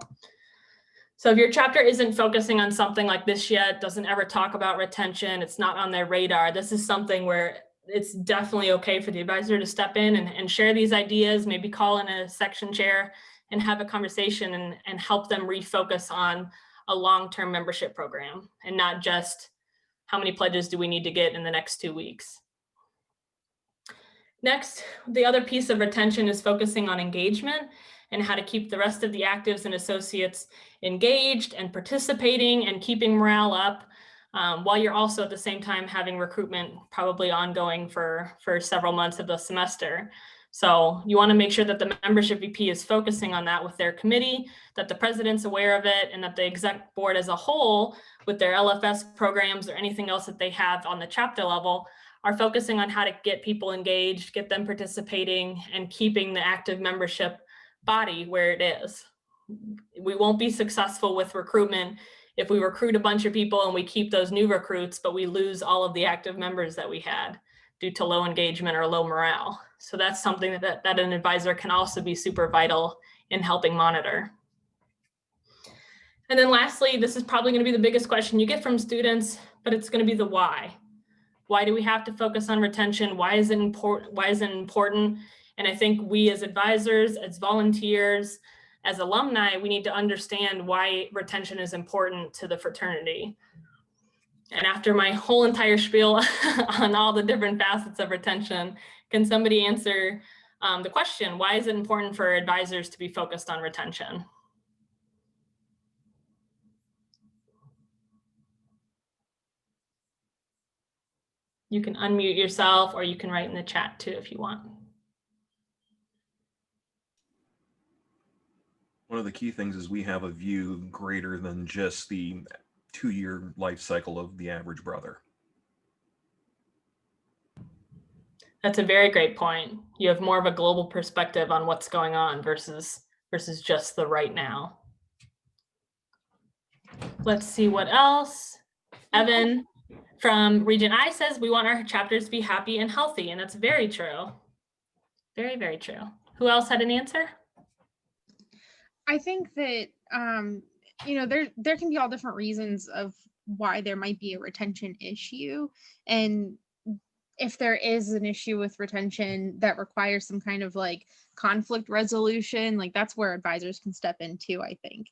So if your chapter isn't focusing on something like this yet, doesn't ever talk about retention, it's not on their radar, this is something where it's definitely okay for the advisor to step in and share these ideas, maybe call in a section chair and have a conversation and help them refocus on a long-term membership program and not just how many pledges do we need to get in the next 2 weeks. Next, the other piece of retention is focusing on engagement and how to keep the rest of the actives and associates engaged and participating and keeping morale up, while you're also at the same time having recruitment probably ongoing for several months of the semester. So you want to make sure that the membership VP is focusing on that with their committee, that the president's aware of it, and that the exec board as a whole with their LFS programs or anything else that they have on the chapter level are focusing on how to get people engaged, get them participating, and keeping the active membership body where it is. We won't be successful with recruitment if we recruit a bunch of people and we keep those new recruits, but we lose all of the active members that we had due to low engagement or low morale. So that's something that an advisor can also be super vital in helping monitor. And then lastly, this is probably going to be the biggest question you get from students, but it's going to be the why. Why do we have to focus on retention? Why is it important? Why is it important? And I think we as advisors, as volunteers, as alumni, we need to understand why retention is important to the fraternity. And after my whole entire spiel on all the different facets of retention, can somebody answer the question, why is it important for advisors to be focused on retention? You can unmute yourself or you can write in the chat too if you want. One of the key things is we have a view greater than just the 2-year life cycle of the average brother. That's a very great point. You have more of a global perspective on what's going on versus just the right now. Let's see what else. Evan from Region I says, we want our chapters to be happy and healthy. And that's very true. Very, very true. Who else had an answer? I think that, there can be all different reasons of why there might be a retention issue. And if there is an issue with retention that requires some kind of like conflict resolution, like that's where advisors can step in too, I think.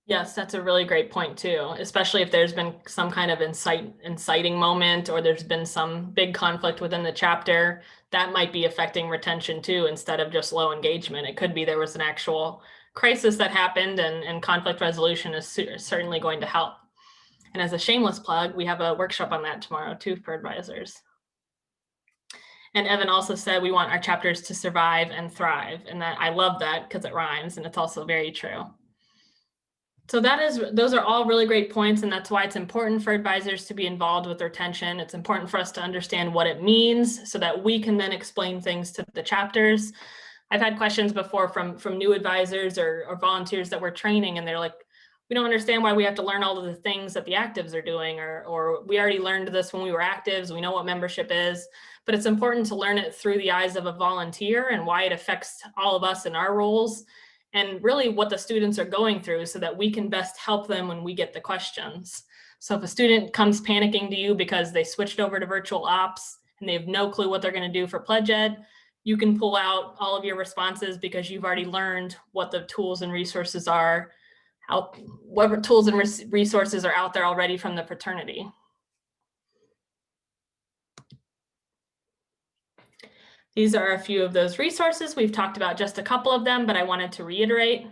Yes, that's a really great point too, especially if there's been some kind of inciting moment or there's been some big conflict within the chapter that might be affecting retention too, instead of just low engagement. It could be there was an actual crisis that happened and conflict resolution is certainly going to help. And as a shameless plug, we have a workshop on that tomorrow too for advisors. And Evan also said we want our chapters to survive and thrive. And that I love that because it rhymes and it's also very true. So those are all really great points, and that's why it's important for advisors to be involved with retention. It's important for us to understand what it means so that we can then explain things to the chapters. I've had questions before from new advisors or volunteers that we're training, and they're like, we don't understand why we have to learn all of the things that the actives are doing, or we already learned this when we were actives, we know what membership is, but it's important to learn it through the eyes of a volunteer and why it affects all of us in our roles, and really what the students are going through so that we can best help them when we get the questions. So if a student comes panicking to you because they switched over to virtual ops and they have no clue what they're going to do for Pledge Ed, you can pull out all of your responses because you've already learned what the tools and resources are, whatever tools and resources are out there already from the fraternity. These are a few of those resources. We've talked about just a couple of them, but I wanted to reiterate.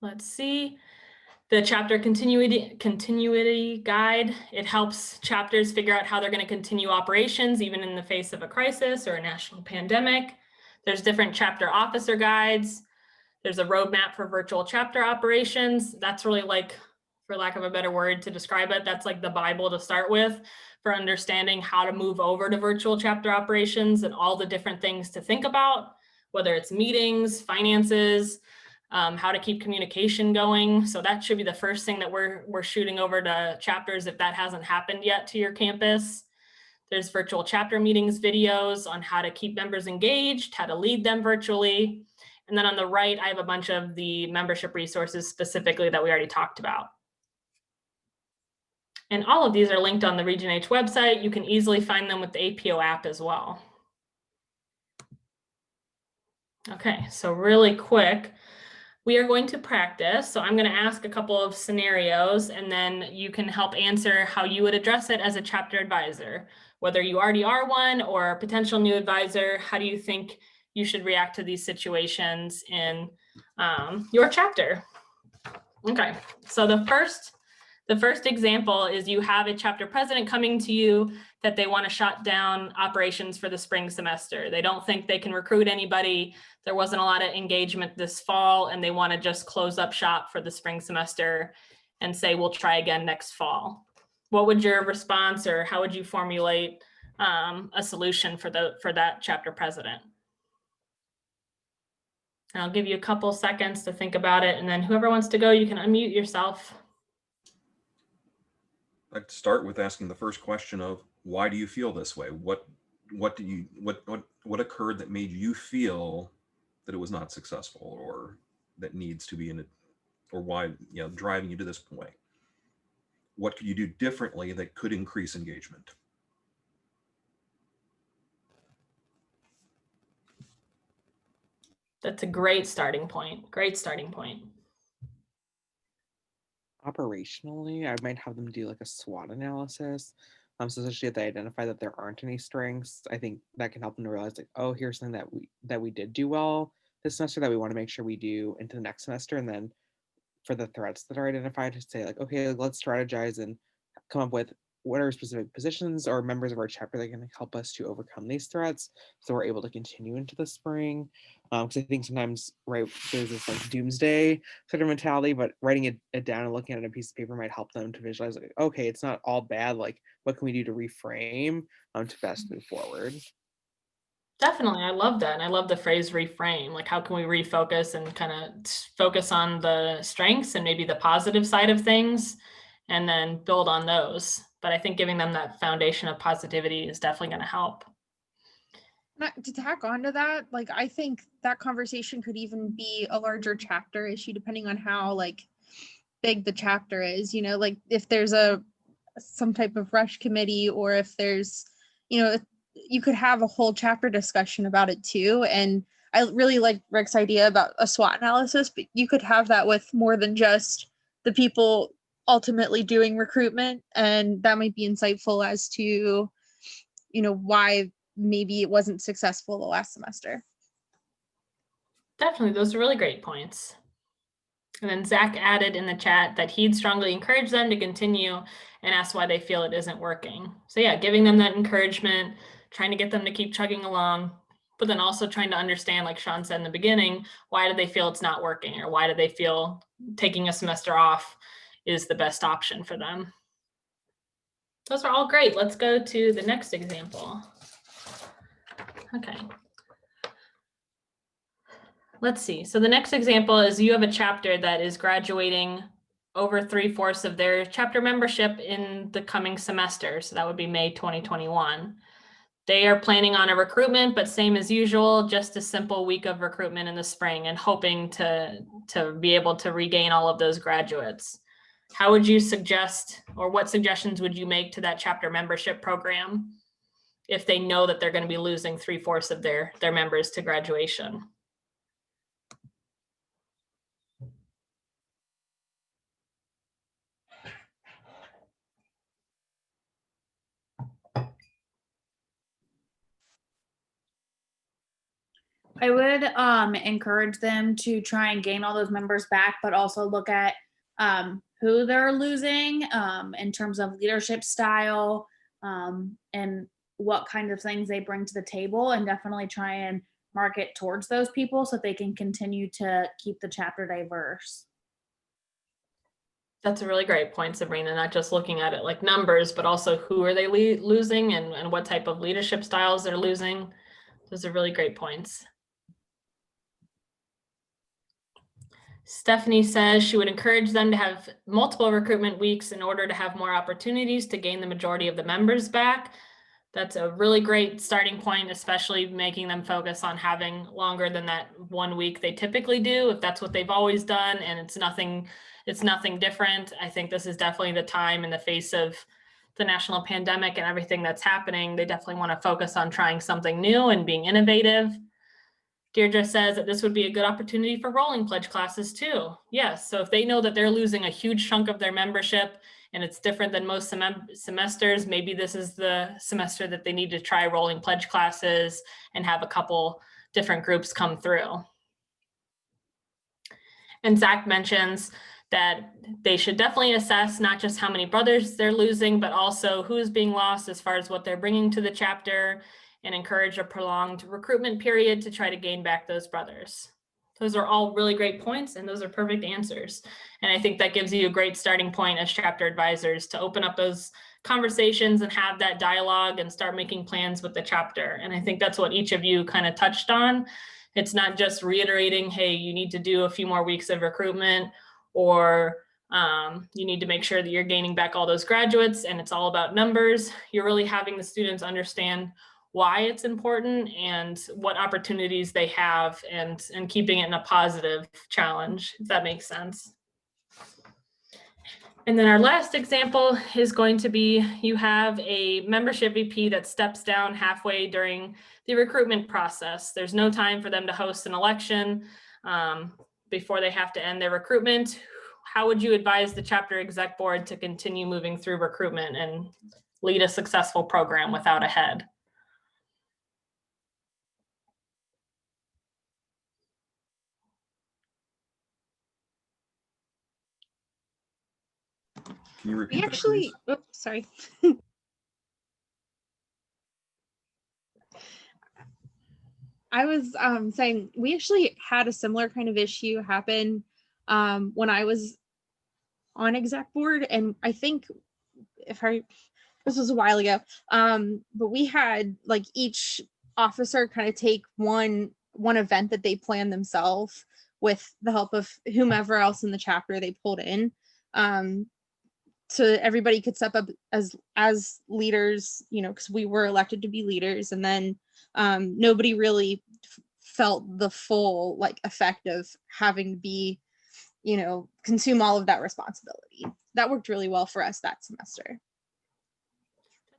Let's see. The chapter continuity guide. It helps chapters figure out how they're going to continue operations, even in the face of a crisis or a national pandemic. There's different chapter officer guides. There's a roadmap for virtual chapter operations. That's really like, for lack of a better word to describe it, that's like the Bible to start with for understanding how to move over to virtual chapter operations and all the different things to think about, whether it's meetings, finances, how to keep communication going. So that should be the first thing that we're shooting over to chapters if that hasn't happened yet to your campus. There's virtual chapter meetings videos on how to keep members engaged, how to lead them virtually. And then on the right, I have a bunch of the membership resources specifically that we already talked about. And all of these are linked on the Region H website. You can easily find them with the APO app as well. Okay, so really quick, we are going to practice. So I'm going to ask a couple of scenarios, and then you can help answer how you would address it as a chapter advisor. Whether you already are one or a potential new advisor, how do you think you should react to these situations in your chapter? Okay, so the first example is you have a chapter president coming to you that they want to shut down operations for the spring semester. They don't think they can recruit anybody. There wasn't a lot of engagement this fall, and they want to just close up shop for the spring semester and say, we'll try again next fall. What would your response, or how would you formulate a solution for that chapter president? And I'll give you a couple seconds to think about it, and then whoever wants to go, you can unmute yourself. I'd start with asking the first question of, why do you feel this way? What occurred that made you feel that it was not successful, or that needs to be in it, or why, driving you to this point? What could you do differently that could increase engagement? That's a great starting point. Great starting point. Operationally, I might have them do like a SWOT analysis. So essentially, if they identify that there aren't any strengths, I think that can help them to realize, like, oh, here's something that we did do well this semester that we want to make sure we do into the next semester. And then for the threats that are identified, to say like, okay, let's strategize and come up with what are specific positions or members of our chapter that can help us to overcome these threats, so we're able to continue into the spring. Because I think sometimes, right, there's this like doomsday sort of mentality, but writing it down and looking at a piece of paper might help them to visualize, like, okay, it's not all bad. Like, what can we do to reframe to best move forward? Definitely. I love that. And I love the phrase reframe. Like, how can we refocus and kind of focus on the strengths and maybe the positive side of things, and then build on those. But I think giving them that foundation of positivity is definitely going to help. To tack onto that, like, I think that conversation could even be a larger chapter issue, depending on how like big the chapter is. Like if there's some type of rush committee, or if there's, you could have a whole chapter discussion about it too. And I really like Rick's idea about a SWOT analysis, but you could have that with more than just the people ultimately doing recruitment, and that might be insightful as to, why maybe it wasn't successful the last semester. Definitely. Those are really great points. And then Zach added in the chat that he'd strongly encourage them to continue and ask why they feel it isn't working. So yeah, giving them that encouragement, trying to get them to keep chugging along, but then also trying to understand, like Sean said in the beginning, why do they feel it's not working, or why do they feel taking a semester off is the best option for them. Those are all great. Let's go to the next example. Okay. Let's see. So the next example is you have a chapter that is graduating over 3/4 of their chapter membership in the coming semester. So that would be May 2021. They are planning on a recruitment, but same as usual, just a simple week of recruitment in the spring, and hoping to be able to regain all of those graduates. How would you suggest, or what suggestions would you make to that chapter membership program if they know that they're going to be losing 3/4 of their members to graduation? I would encourage them to try and gain all those members back, but also look at who they're losing in terms of leadership style and what kind of things they bring to the table, and definitely try and market towards those people so that they can continue to keep the chapter diverse. That's a really great point, Sabrina, not just looking at it like numbers, but also who are they losing and what type of leadership styles they're losing. Those are really great points. Stephanie says she would encourage them to have multiple recruitment weeks in order to have more opportunities to gain the majority of the members back. That's a really great starting point, especially making them focus on having longer than that 1 week they typically do. If that's what they've always done and it's nothing different, I think this is definitely the time in the face of the national pandemic and everything that's happening. They definitely want to focus on trying something new and being innovative. Deirdre says that this would be a good opportunity for rolling pledge classes too. Yes, so if they know that they're losing a huge chunk of their membership and it's different than most semesters, maybe this is the semester that they need to try rolling pledge classes and have a couple different groups come through. And Zach mentions that they should definitely assess not just how many brothers they're losing, but also who's being lost as far as what they're bringing to the chapter, and encourage a prolonged recruitment period to try to gain back those brothers. Those are all really great points, and those are perfect answers. And I think that gives you a great starting point as chapter advisors to open up those conversations and have that dialogue and start making plans with the chapter. And I think that's what each of you kind of touched on. It's not just reiterating, hey, you need to do a few more weeks of recruitment, or you need to make sure that you're gaining back all those graduates, and it's all about numbers. You're really having the students understand why it's important and what opportunities they have, and keeping it in a positive challenge, if that makes sense. And then our last example is going to be, you have a membership VP that steps down halfway during the recruitment process. There's no time for them to host an election before they have to end their recruitment. How would you advise the chapter exec board to continue moving through recruitment and lead a successful program without a head? Can you repeat We that, actually, please? oops, sorry. I was saying we actually had a similar kind of issue happen when I was on exec board, and I think this was a while ago, but we had like each officer kind of take one event that they planned themselves with the help of whomever else in the chapter they pulled in, so everybody could step up as leaders, you know, because we were elected to be leaders. And then nobody really felt the full like effect of having to be, you know, consume all of that responsibility. That worked really well for us that semester.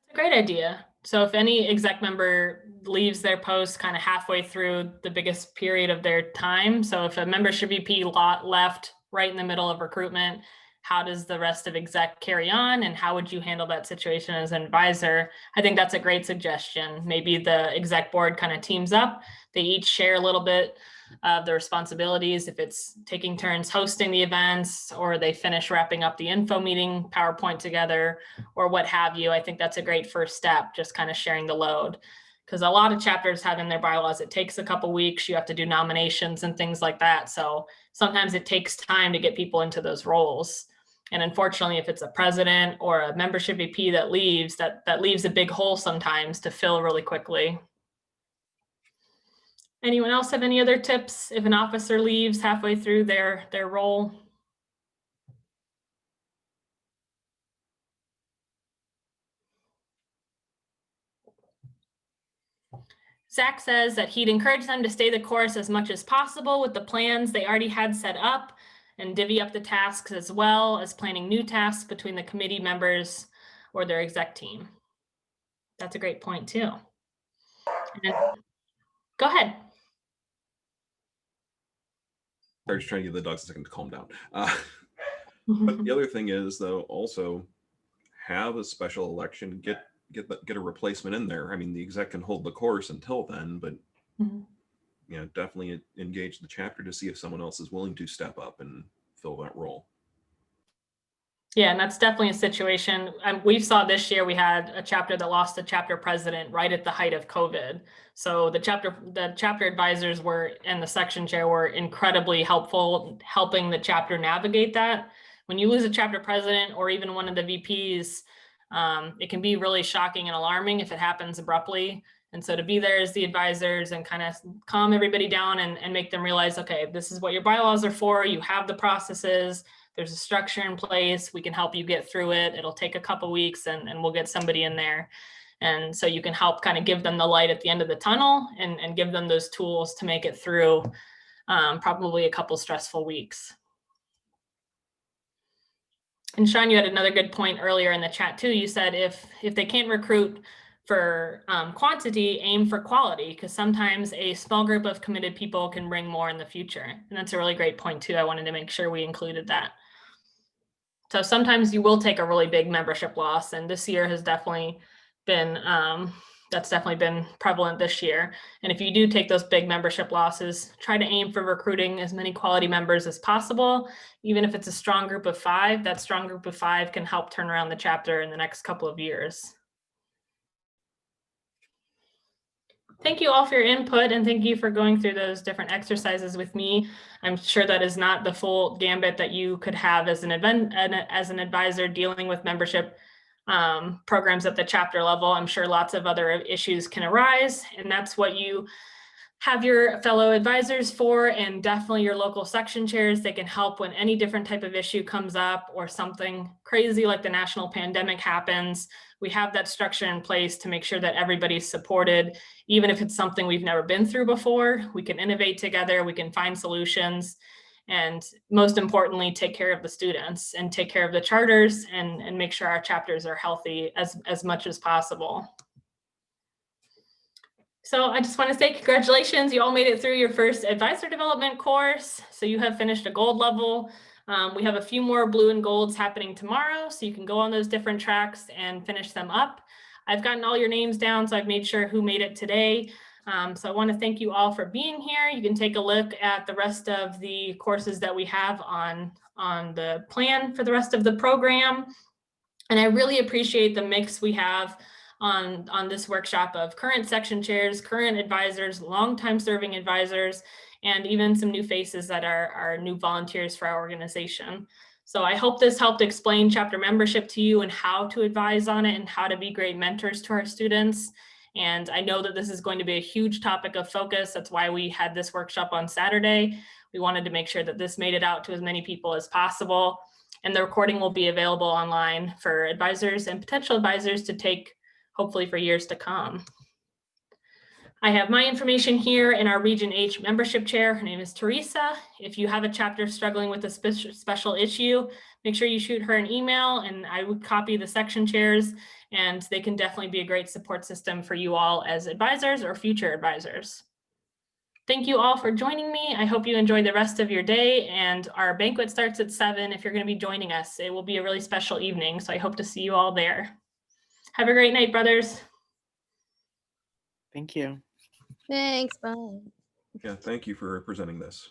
That's a great idea. So if any exec member leaves their post kind of halfway through the biggest period of their time, so if a membership VP left right in the middle of recruitment, how does the rest of exec carry on, and how would you handle that situation as an advisor? I think that's a great suggestion. Maybe the exec board kind of teams up. They each share a little bit of the responsibilities, if it's taking turns hosting the events, or they finish wrapping up the info meeting PowerPoint together, or what have you. I think that's a great first step, just kind of sharing the load. Because a lot of chapters have in their bylaws, it takes a couple weeks, you have to do nominations and things like that. So sometimes it takes time to get people into those roles. And unfortunately, if it's a president or a membership VP that leaves, that leaves a big hole sometimes to fill really quickly. Anyone else have any other tips if an officer leaves halfway through their role? Zach says that he'd encourage them to stay the course as much as possible with the plans they already had set up, and divvy up the tasks as well as planning new tasks between the committee members or their exec team. That's a great point too. And go ahead. I was trying to give the dogs a second to calm down. But the other thing is, though, also have a special election, get a replacement in there. I mean, the exec can hold the course until then, but you know, definitely engage the chapter to see if someone else is willing to step up and fill that role. Yeah, and that's definitely a situation. We saw this year, we had a chapter that lost a chapter president right at the height of COVID. So the chapter advisors and the section chair were incredibly helpful, helping the chapter navigate that. When you lose a chapter president or even one of the VPs, it can be really shocking and alarming if it happens abruptly. And so to be there as the advisors and kind of calm everybody down and make them realize, okay, this is what your bylaws are for. You have the processes. There's a structure in place. We can help you get through it. It'll take a couple weeks and we'll get somebody in there. And so you can help kind of give them the light at the end of the tunnel and give them those tools to make it through probably a couple stressful weeks. And Sean, you had another good point earlier in the chat too. You said if they can't recruit for quantity, aim for quality, because sometimes a small group of committed people can bring more in the future. And that's a really great point too. I wanted to make sure we included that. So sometimes you will take a really big membership loss, and this year has definitely been, that's definitely been prevalent this year. And if you do take those big membership losses, try to aim for recruiting as many quality members as possible. Even if it's a strong group of 5, that strong group of 5 can help turn around the chapter in the next couple of years. Thank you all for your input, and thank you for going through those different exercises with me. I'm sure that is not the full gambit that you could have as an advisor dealing with membership programs at the chapter level. I'm sure lots of other issues can arise, and that's what you have your fellow advisors for, and definitely your local section chairs. They can help when any different type of issue comes up or something crazy like the national pandemic happens. We have that structure in place to make sure that everybody's supported, even if it's something we've never been through before. We can innovate together, we can find solutions, and most importantly, take care of the students and take care of the charters and make sure our chapters are healthy as much as possible. So I just want to say congratulations. You all made it through your first advisor development course. So you have finished a gold level. We have a few more blue and golds happening tomorrow, so you can go on those different tracks and finish them up. I've gotten all your names down, so I've made sure who made it today. So I want to thank you all for being here. You can take a look at the rest of the courses that we have on the plan for the rest of the program. And I really appreciate the mix we have on this workshop of current section chairs, current advisors, longtime serving advisors, and even some new faces that are new volunteers for our organization. So I hope this helped explain chapter membership to you and how to advise on it and how to be great mentors to our students. And I know that this is going to be a huge topic of focus. That's why we had this workshop on Saturday. We wanted to make sure that this made it out to as many people as possible. And the recording will be available online for advisors and potential advisors to take, hopefully for years to come. I have my information here in our Region H membership chair. Her name is Teresa. If you have a chapter struggling with a special issue, make sure you shoot her an email and I would copy the section chairs, and they can definitely be a great support system for you all as advisors or future advisors. Thank you all for joining me. I hope you enjoy the rest of your day, and our banquet starts at 7 if you're going to be joining us. It will be a really special evening, so I hope to see you all there. Have a great night, brothers. Thank you. Thanks, bye. Yeah, thank you for presenting this.